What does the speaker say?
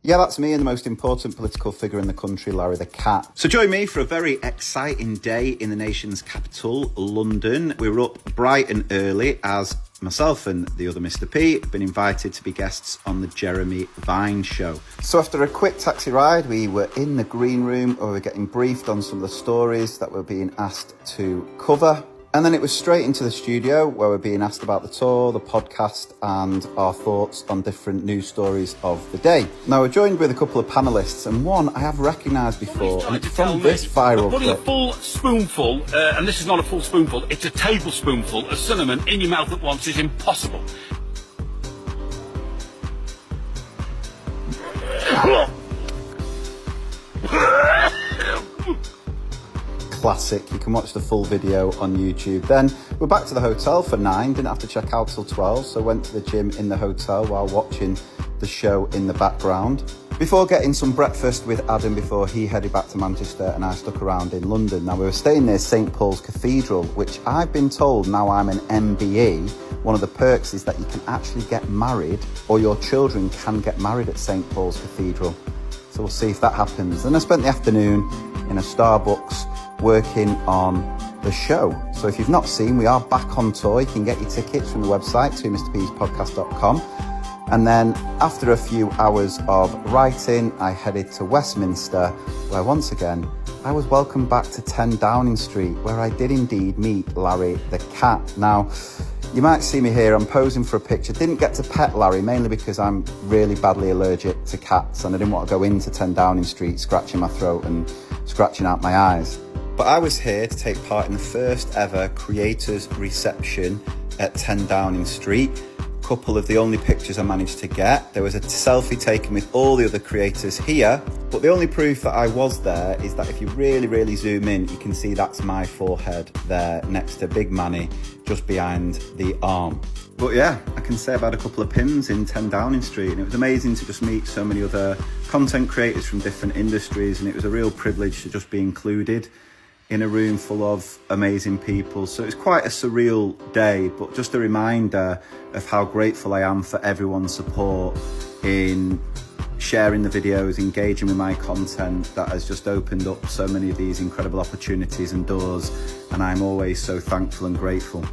Yeah, that's me and the most important political figure in the country, Larry the Cat. So join me for a very exciting day in the nation's capital, London. We were up bright and early as myself and the other Mr. P have been invited to be guests on the Jeremy Vine show. So after a quick taxi ride, we were in the green room where we were getting briefed on some of the stories that we're being asked to cover. And then it was straight into the studio where we're being asked about the tour, the podcast, and our thoughts on different news stories of the day. Now, we're joined with a couple of panellists, and one I have recognised before, and it's from this viral putting clip. a full spoonful, and this is not a full spoonful, it's a tablespoonful of cinnamon in your mouth at once is impossible. Classic. You can watch the full video on YouTube. Then we're back to the hotel for 9, didn't have to check out till 12, so went to the gym in the hotel while watching the show in the background. Before getting some breakfast with Adam before he headed back to Manchester, and I stuck around in London. Now, we were staying near St Paul's Cathedral, which I've been told, now I'm an MBE, one of the perks is that you can actually get married, or your children can get married at St Paul's Cathedral. So we'll see if that happens. And I spent the afternoon in a Starbucks working on the show. So if you've not seen, we are back on tour. You can get your tickets from the website, mrpspodcast.com. And then after a few hours of writing, I headed to Westminster, where once again, I was welcomed back to 10 Downing Street, where I did indeed meet Larry the Cat. Now, you might see me here, I'm posing for a picture. Didn't get to pet Larry, mainly because I'm really badly allergic to cats, and I didn't want to go into 10 Downing Street scratching my throat and scratching out my eyes. But I was here to take part in the first ever creators reception at 10 Downing Street. A couple of the only pictures I managed to get. There was a selfie taken with all the other creators here, but the only proof that I was there is that if you really zoom in, you can see that's my forehead there next to Big Manny, just behind the arm. But yeah, I can say about a couple of pins in 10 Downing Street, and it was amazing to just meet so many other content creators from different industries, and it was a real privilege to just be included in a room full of amazing people. So it's quite a surreal day, but just a reminder of how grateful I am for everyone's support in sharing the videos, engaging with my content that has just opened up so many of these incredible opportunities and doors, and I'm always so thankful and grateful.